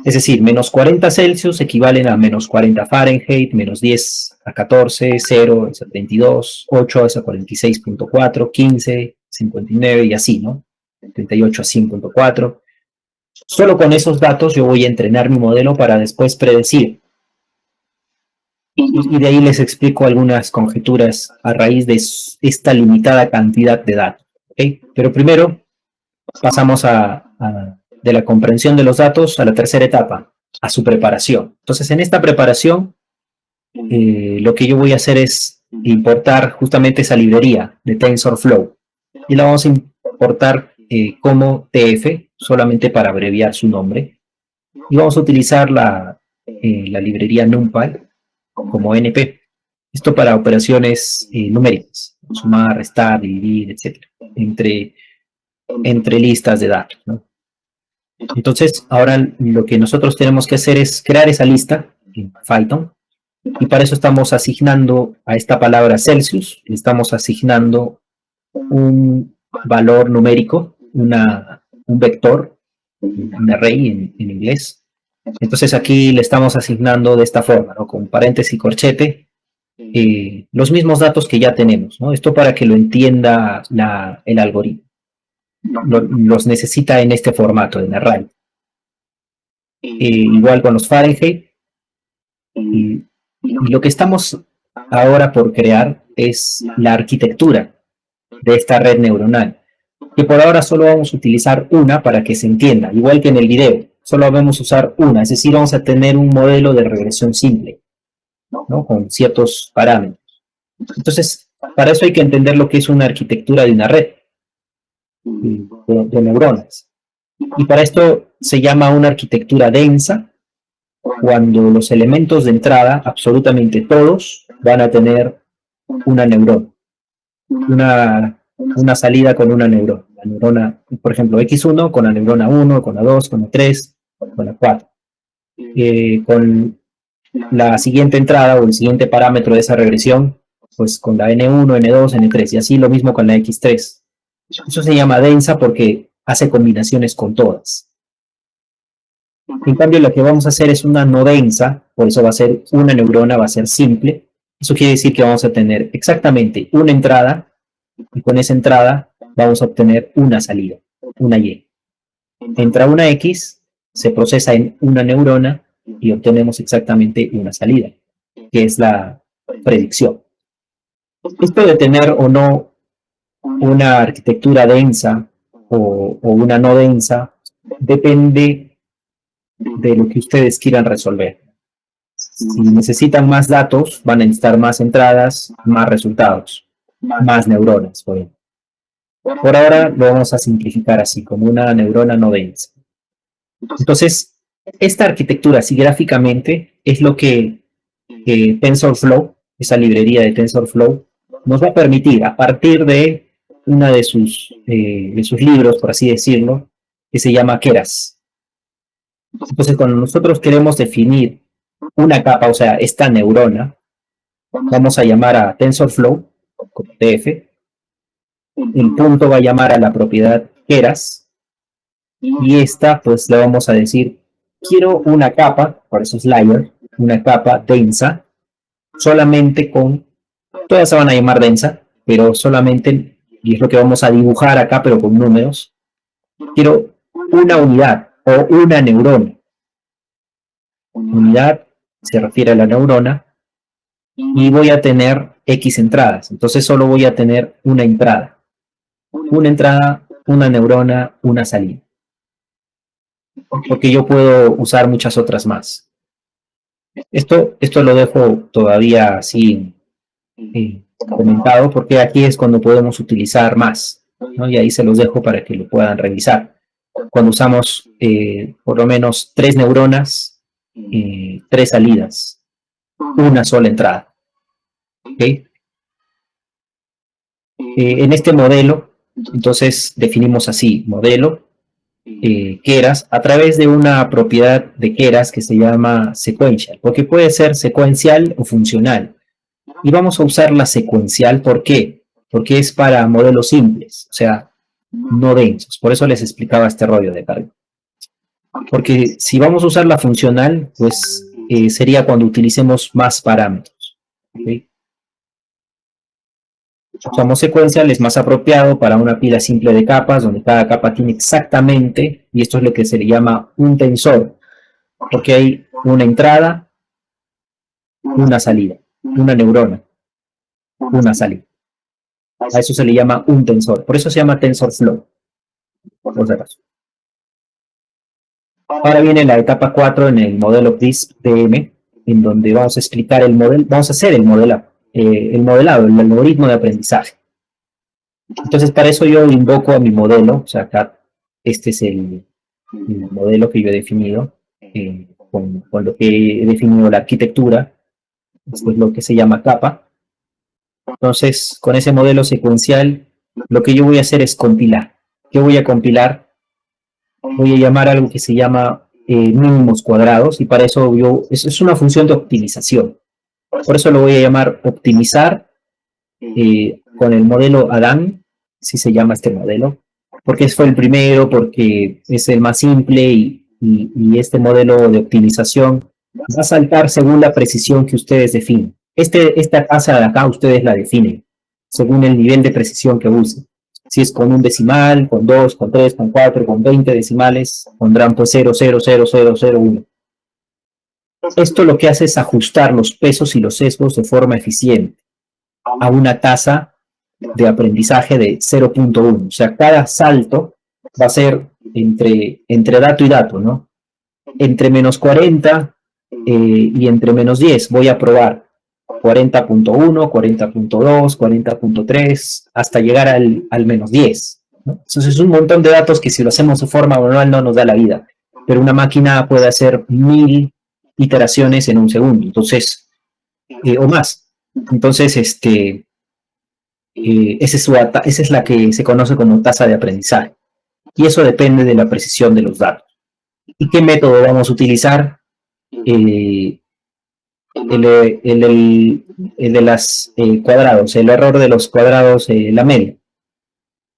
Es decir, menos 40 Celsius equivalen a menos 40 Fahrenheit, menos 10 a 14, 0 es a 32, 8 es a 46.4, 15, 59 y así, ¿no? 38 a 100.4. Solo con esos datos yo voy a entrenar mi modelo para después predecir. Y de ahí les explico algunas conjeturas a raíz de esta limitada cantidad de datos. ¿Okay? Pero primero pasamos de la comprensión de los datos a la tercera etapa, a su preparación. Entonces, en esta preparación, lo que yo voy a hacer es importar justamente esa librería de TensorFlow. Y la vamos a importar como TF, solamente para abreviar su nombre. Y vamos a utilizar la librería NumPy como NP. Esto para operaciones numéricas, sumar, restar, dividir, etc. Entre listas de datos, ¿no? Entonces, ahora lo que nosotros tenemos que hacer es crear esa lista en Python. Y para eso estamos asignando a esta palabra Celsius, le estamos asignando un valor numérico, un vector, un array en inglés. Entonces aquí le estamos asignando de esta forma, ¿no? Con paréntesis y corchete, los mismos datos que ya tenemos, ¿no? Esto para que lo entienda el algoritmo. Los necesita en este formato, en array. Igual con los Fahrenheit. Y lo que estamos ahora por crear es la arquitectura de esta red neuronal, que por ahora solo vamos a utilizar una para que se entienda, igual que en el video, solo vamos a usar una, es decir, vamos a tener un modelo de regresión simple, ¿no? Con ciertos parámetros. Entonces, para eso hay que entender lo que es una arquitectura de una red de neuronas. Y para esto se llama una arquitectura densa, cuando los elementos de entrada, absolutamente todos, van a tener una neurona. Una salida con una neurona. La neurona, por ejemplo, X1 con la neurona 1, con la 2, con la 3, con la 4. Con la siguiente entrada o el siguiente parámetro de esa regresión, pues con la N1, N2, N3, y así lo mismo con la X3. Eso se llama densa porque hace combinaciones con todas. En cambio, lo que vamos a hacer es una no densa, por eso va a ser una neurona, va a ser simple. Eso quiere decir que vamos a tener exactamente una entrada, y con esa entrada vamos a obtener una salida, una Y. Entra una X, se procesa en una neurona y obtenemos exactamente una salida, que es la predicción. Esto de tener o no una arquitectura densa o una no densa depende de lo que ustedes quieran resolver. Si necesitan más datos, van a necesitar más entradas, más resultados, más neuronas, por ejemplo. Por ahora lo vamos a simplificar así, como una neurona no densa. Entonces, esta arquitectura, así gráficamente, es lo que TensorFlow, esa librería de TensorFlow, nos va a permitir, a partir de una de sus libros, por así decirlo, que se llama Keras. Entonces, cuando nosotros queremos definir una capa, o sea, esta neurona, vamos a llamar a TensorFlow, como TF, el punto va a llamar a la propiedad Keras, y esta, pues, le vamos a decir, quiero una capa, por eso es layer, una capa densa, solamente con, todas se van a llamar densa, pero solamente, y es lo que vamos a dibujar acá, pero con números, quiero una unidad o una neurona. Unidad se refiere a la neurona y voy a tener X entradas, entonces solo voy a tener una entrada, una neurona, una salida, porque yo puedo usar muchas otras más. Esto lo dejo todavía así comentado, porque aquí es cuando podemos utilizar más, ¿no? Y ahí se los dejo para que lo puedan revisar. Cuando usamos por lo menos 3 neuronas, 3 salidas, una sola entrada. ¿Okay? En este modelo, entonces definimos así, modelo Keras, a través de una propiedad de Keras que se llama sequential, porque puede ser secuencial o funcional. Y vamos a usar la secuencial, ¿por qué? Porque es para modelos simples, o sea, no densos. Por eso les explicaba este rollo de carga. Porque si vamos a usar la funcional, pues sería cuando utilicemos más parámetros. ¿Okay? Usamos secuencial, es más apropiado para una pila simple de capas, donde cada capa tiene exactamente, y esto es lo que se le llama un tensor, porque hay una entrada, una salida, una neurona, una salida. A eso se le llama un tensor, por eso se llama TensorFlow, por si acaso. Ahora viene la etapa 4 en el modelo DISP-DM, en donde vamos a explicar el modelo, vamos a hacer el modelado, el algoritmo de aprendizaje. Entonces, para eso yo invoco a mi modelo, o sea, acá este es el modelo que yo he definido, con lo que he definido la arquitectura, esto es lo que se llama capa. Entonces, con ese modelo secuencial, lo que yo voy a hacer es compilar. ¿Qué voy a compilar? Voy a llamar algo que se llama mínimos cuadrados, y para eso es una función de optimización. Por eso lo voy a llamar optimizar con el modelo Adam, si se llama este modelo, porque fue el primero, porque es el más simple y este modelo de optimización va a saltar según la precisión que ustedes definen. Esta tasa de acá ustedes la definen según el nivel de precisión que usen. Si es con un decimal, con 2, con 3, con 4, con 20 decimales, pondrán pues 0,00001. Esto lo que hace es ajustar los pesos y los sesgos de forma eficiente a una tasa de aprendizaje de 0.1. O sea, cada salto va a ser entre dato y dato, ¿no? Entre menos 40 y entre menos 10 voy a probar 40.1, 40.2, 40.3, hasta llegar al menos 10. ¿No? Entonces es un montón de datos que si lo hacemos de forma manual no nos da la vida. Pero una máquina puede hacer 1000 iteraciones en un segundo, entonces, o más. Entonces, esa es la que se conoce como tasa de aprendizaje. Y eso depende de la precisión de los datos. ¿Y qué método vamos a utilizar? El de los cuadrados, el error de los cuadrados, la media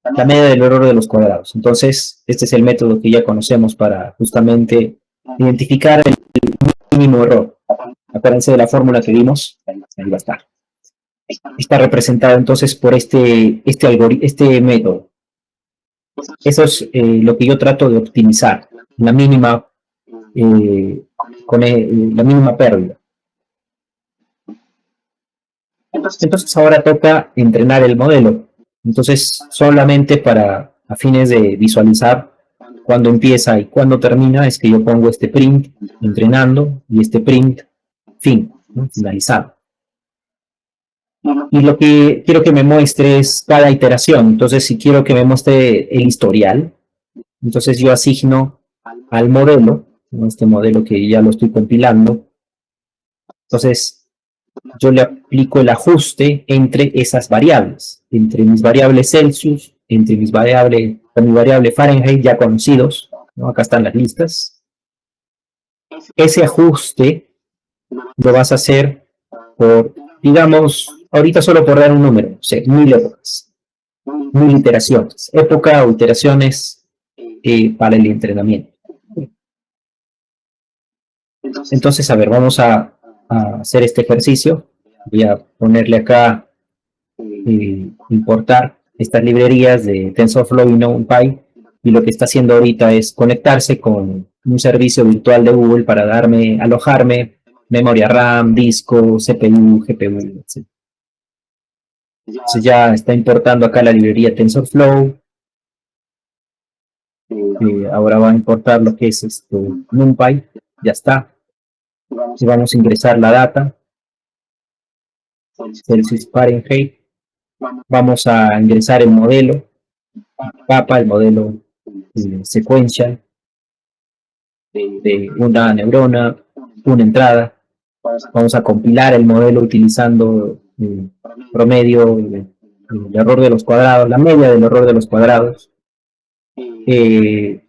del error de los cuadrados. Entonces, este es el método que ya conocemos para justamente identificar el mínimo error. Acuérdense de la fórmula que vimos, ahí va a estar. Está representado entonces por este método. Eso es lo que yo trato de optimizar, la mínima, la mínima pérdida. Entonces ahora toca entrenar el modelo. Entonces solamente a fines de visualizar cuándo empieza y cuándo termina es que yo pongo este print entrenando y este print fin, ¿no? Finalizado. Y lo que quiero que me muestre es cada iteración. Entonces si quiero que me muestre el historial, entonces yo asigno al modelo, ¿no? Este modelo que ya lo estoy compilando. Entonces yo le aplico el ajuste entre esas variables, entre mis variables Celsius, entre mi variable Fahrenheit ya conocidos, ¿no? Acá están las listas. Ese ajuste lo vas a hacer por, digamos, ahorita solo por dar un número, o sea, 1000 épocas, 1000 iteraciones, época o iteraciones para el entrenamiento. Entonces, a ver, vamos a hacer este ejercicio. Voy a ponerle acá importar estas librerías de TensorFlow y NumPy, y lo que está haciendo ahorita es conectarse con un servicio virtual de Google para alojarme memoria RAM, disco, CPU, GPU, etc. Entonces ya está importando acá la librería TensorFlow. Ahora va a importar lo que es NumPy, ya está. Y vamos a ingresar la data, Celsius, Fahrenheit. Vamos a ingresar el modelo, capa, el modelo sequential de una neurona, una entrada. Vamos a compilar el modelo utilizando promedio, el error de los cuadrados, la media del error de los cuadrados,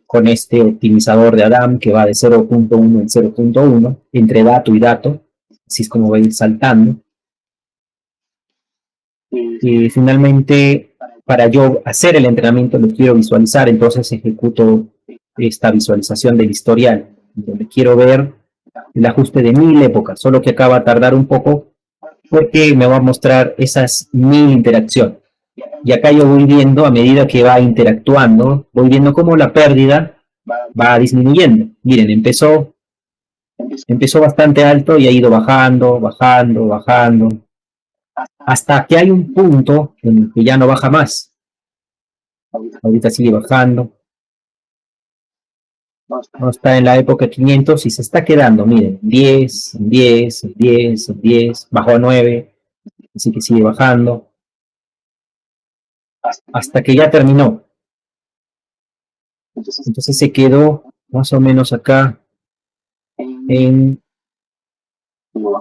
con este optimizador de Adam que va de 0.1 en 0.1 entre dato y dato, así es como va a ir saltando. Y finalmente, para yo hacer el entrenamiento lo quiero visualizar, entonces ejecuto esta visualización del historial, donde quiero ver el ajuste de 1000 épocas, solo que acá va a tardar un poco porque me va a mostrar esas 1000 interacciones. Y acá yo voy viendo, a medida que va interactuando, voy viendo cómo la pérdida va disminuyendo. Miren, empezó bastante alto y ha ido bajando, bajando, bajando, hasta que hay un punto en el que ya no baja más. Ahorita sigue bajando. No está en la época 500 y se está quedando, miren, 10, 10, 10, 10, bajó a 9, así que sigue bajando, hasta que ya terminó. Entonces se quedó más o menos acá en,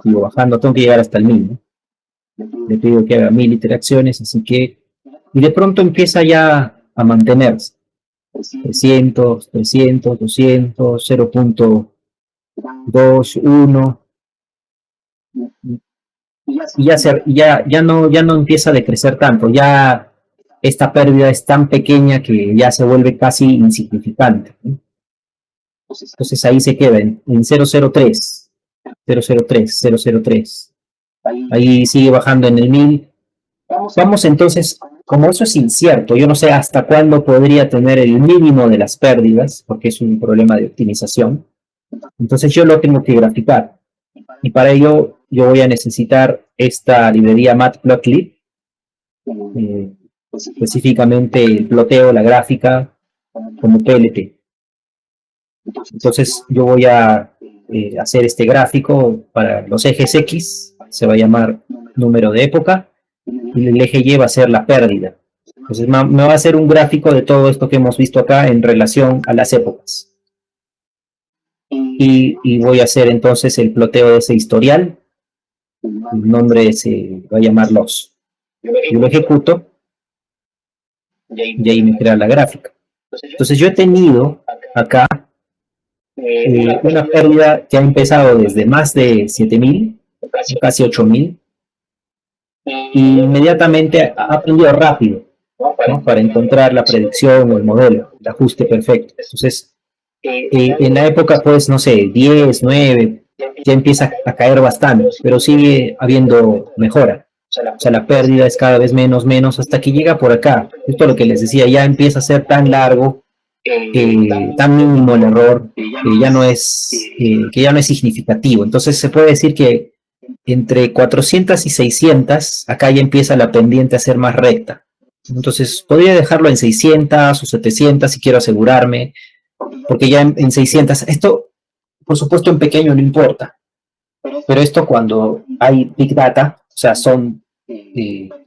sigo bajando, tengo que llegar hasta el 1000, ¿no? Le pido que haga 1000 interacciones, así que, y de pronto empieza ya a mantenerse. 300, 300, 200, 0.21, y ya no empieza a decrecer tanto, ya esta pérdida es tan pequeña que ya se vuelve casi insignificante, ¿no? Entonces ahí se queda en 003, 003, 003. Ahí sigue bajando en el 1000. Vamos entonces, como eso es incierto, yo no sé hasta cuándo podría tener el mínimo de las pérdidas, porque es un problema de optimización. Entonces yo lo tengo que graficar. Y para ello yo voy a necesitar esta librería Matplotlib, específicamente el ploteo, la gráfica, como PLT. Entonces yo voy a hacer este gráfico para los ejes X, se va a llamar número de época, y el eje Y va a ser la pérdida. Entonces me va a hacer un gráfico de todo esto que hemos visto acá en relación a las épocas. Y voy a hacer entonces el ploteo de ese historial. El nombre se va a llamar loss. Yo lo ejecuto y ahí me crea la gráfica. Entonces yo he tenido acá una pérdida que ha empezado desde más de 7000, casi 8000, y inmediatamente ha aprendido rápido, ¿no? Para encontrar la predicción o el modelo, el ajuste perfecto. Entonces, en la época, pues, no sé, 10, 9, ya empieza a caer bastante, pero sigue habiendo mejora. O sea, la pérdida es cada vez menos, menos, hasta que llega por acá. Esto es lo que les decía, ya empieza a ser tan largo, tan mínimo el error, que ya no es significativo. Entonces se puede decir que entre 400 y 600, acá ya empieza la pendiente a ser más recta. Entonces podría dejarlo en 600 o 700 si quiero asegurarme, porque ya en 600, esto por supuesto en pequeño no importa, pero esto cuando hay Big Data, o sea, son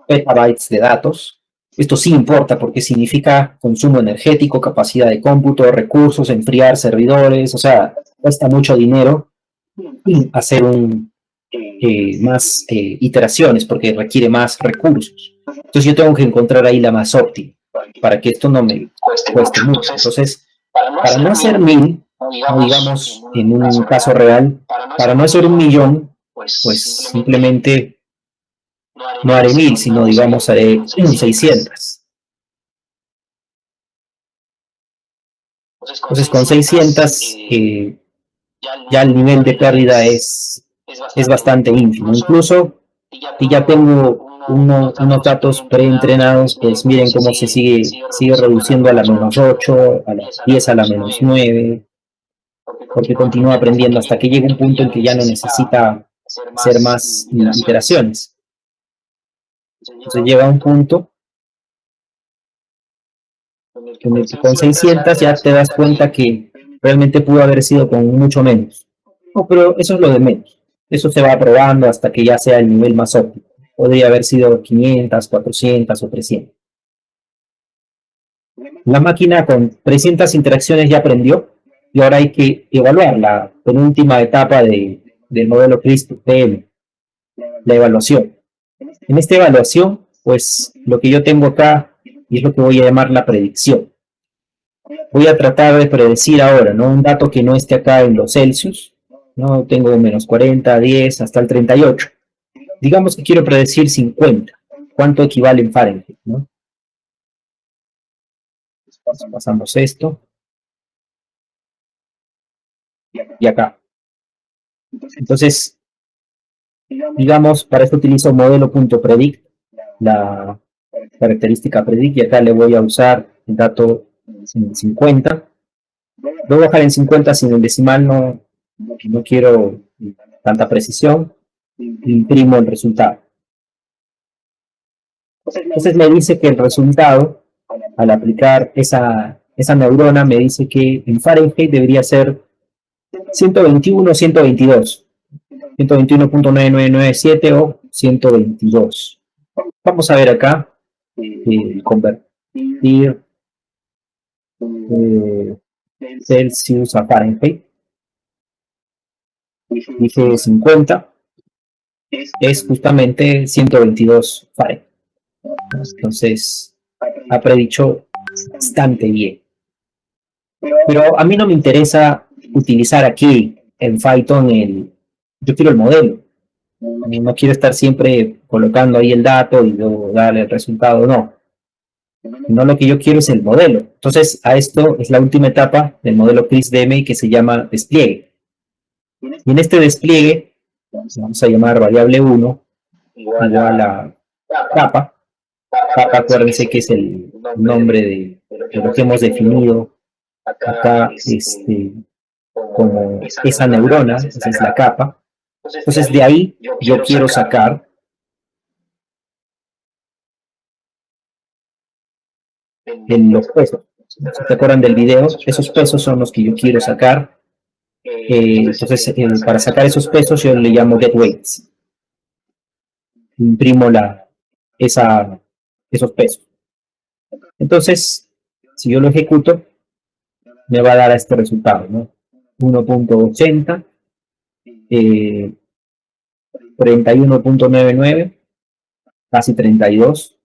petabytes de datos, esto sí importa porque significa consumo energético, capacidad de cómputo, recursos, enfriar servidores, o sea, cuesta mucho dinero hacer más iteraciones porque requiere más recursos. Entonces yo tengo que encontrar ahí la más óptima para que esto no me cueste mucho. Entonces, para no hacer 1000, o digamos en un caso real, para no hacer 1.000.000, pues simplemente no haré 1000, sino digamos haré un 600. Entonces con 600 ya el nivel de pérdida es bastante ínfimo. Incluso si ya tengo unos datos preentrenados, pues miren cómo se sigue reduciendo a la -8, a la 10 a la -9, porque continúa aprendiendo hasta que llega un punto en que ya no necesita hacer más iteraciones. Entonces llega un punto en el que con 600 ya te das cuenta que realmente pudo haber sido con mucho menos. No, pero eso es lo de menos. Eso se va probando hasta que ya sea el nivel más óptimo. Podría haber sido 500, 400 o 300. La máquina con 300 interacciones ya aprendió y ahora hay que evaluar la penúltima etapa del modelo CRISP-PM, la evaluación. En esta evaluación, pues lo que yo tengo acá y es lo que voy a llamar la predicción. Voy a tratar de predecir ahora, ¿no? Un dato que no esté acá en los Celsius, ¿no? Tengo -40, 10, hasta el 38. Digamos que quiero predecir 50. ¿Cuánto equivale en Fahrenheit, ¿no? Pasamos esto. y acá. Entonces, digamos, para esto utilizo modelo.predict, la característica predict, y acá le voy a usar el dato en 50. Lo voy a dejar en 50 sin el decimal, no quiero tanta precisión. Imprimo el resultado. Entonces me dice que el resultado, al aplicar esa neurona, me dice que en Fahrenheit debería ser 121, 122. 121.9997 o 122. Vamos a ver acá, convertir Celsius a Fahrenheit. Dije 50, es justamente 122 Fahrenheit. Entonces, ha predicho bastante bien. Pero a mí no me interesa utilizar aquí en Python yo quiero el modelo. No quiero estar siempre colocando ahí el dato y luego darle el resultado, no. No, lo que yo quiero es el modelo. Entonces, a esto es la última etapa del modelo CRISP-DMI que se llama despliegue. Y en este despliegue, vamos a llamar variable 1 igual a capa. Capa, acuérdense que es el nombre de lo que hemos definido acá como esa neurona, esa es la capa. Entonces, de ahí yo quiero sacar los pesos. Si se acuerdan del video, esos pesos son los que yo quiero sacar. Entonces, para sacar esos pesos yo le llamo get weights. Imprimo esos pesos. Entonces, si yo lo ejecuto, me va a dar este resultado, ¿no? 1.80, 31.99, casi 32.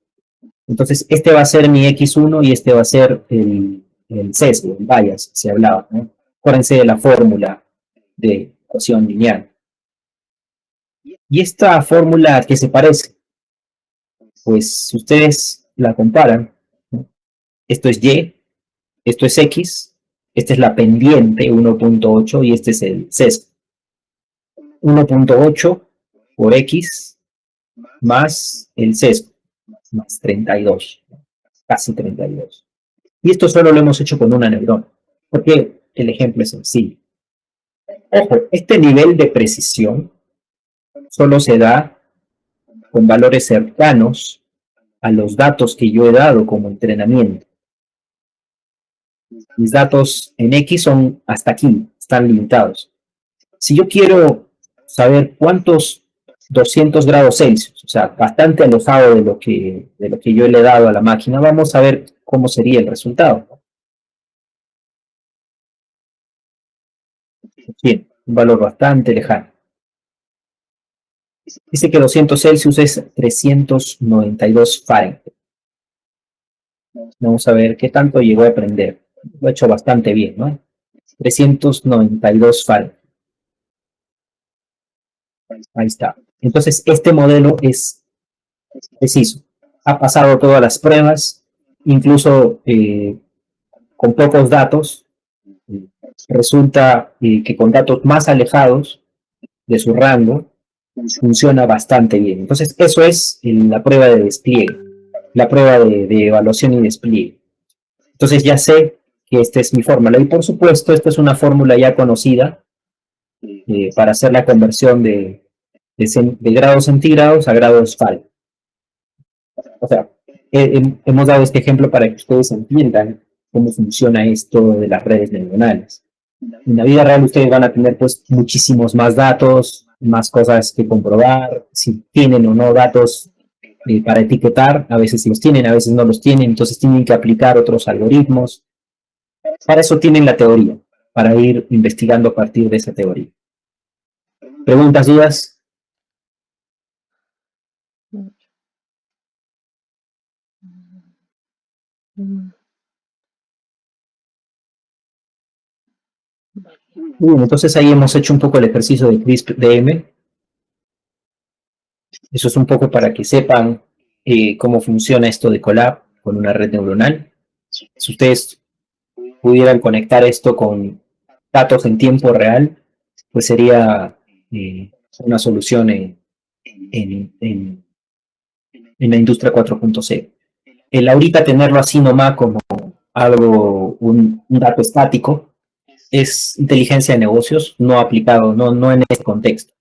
Entonces, este va a ser mi X1 y este va a ser el sesgo, el bias, se hablaba, ¿no? Acuérdense de la fórmula de ecuación lineal. ¿Y esta fórmula a qué se parece? Pues si ustedes la comparan, ¿no? Esto es Y, esto es X, esta es la pendiente 1.8 y este es el sesgo. 1.8 por X más el sesgo, más 32, casi 32. Y esto solo lo hemos hecho con una neurona, porque el ejemplo es sencillo. Ojo, este nivel de precisión solo se da con valores cercanos a los datos que yo he dado como entrenamiento. Mis datos en X son hasta aquí, están limitados. Si yo quiero saber cuántos 200 grados Celsius, o sea, bastante alejado de lo que yo le he dado a la máquina, vamos a ver cómo sería el resultado. Bien, un valor bastante lejano. Dice que 200 Celsius es 392 Fahrenheit. Vamos a ver qué tanto llegó a aprender. Lo ha hecho bastante bien, ¿no? 392 Fahrenheit. Ahí está. Entonces, este modelo es preciso. Ha pasado todas las pruebas, incluso con pocos datos. Resulta que con datos más alejados de su rango, funciona bastante bien. Entonces, eso es la prueba de despliegue, la prueba de evaluación y despliegue. Entonces, ya sé que esta es mi fórmula. Y por supuesto, esta es una fórmula ya conocida para hacer la conversión de grados centígrados a grados Fahrenheit. O sea, hemos dado este ejemplo para que ustedes entiendan cómo funciona esto de las redes neuronales. En la vida real ustedes van a tener pues muchísimos más datos, más cosas que comprobar, si tienen o no datos para etiquetar, a veces los tienen, a veces no los tienen, entonces tienen que aplicar otros algoritmos. Para eso tienen la teoría, para ir investigando a partir de esa teoría. ¿Preguntas, dudas? Bien, entonces ahí hemos hecho un poco el ejercicio de CRISP-DM. Eso es un poco para que sepan cómo funciona esto de Colab con una red neuronal. Si ustedes pudieran conectar esto con datos en tiempo real, pues sería una solución en la industria 4.0. El ahorita tenerlo así nomás como algo, un dato estático, es inteligencia de negocios no aplicado, no en este contexto.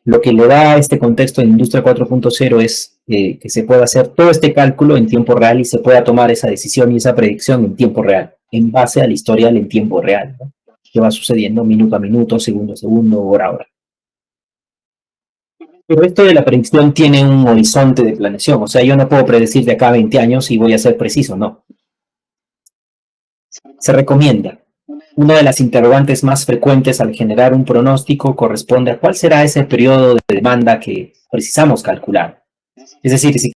Lo que le da a este contexto de industria 4.0 es que se pueda hacer todo este cálculo en tiempo real y se pueda tomar esa decisión y esa predicción en tiempo real, en base al historial en tiempo real, ¿no? Que va sucediendo minuto a minuto, segundo a segundo, hora a hora. Pero esto de la predicción tiene un horizonte de planeación, o sea, yo no puedo predecir de acá a 20 años y voy a ser preciso, no. Se recomienda. Una de las interrogantes más frecuentes al generar un pronóstico corresponde a cuál será ese periodo de demanda que precisamos calcular. Es decir, si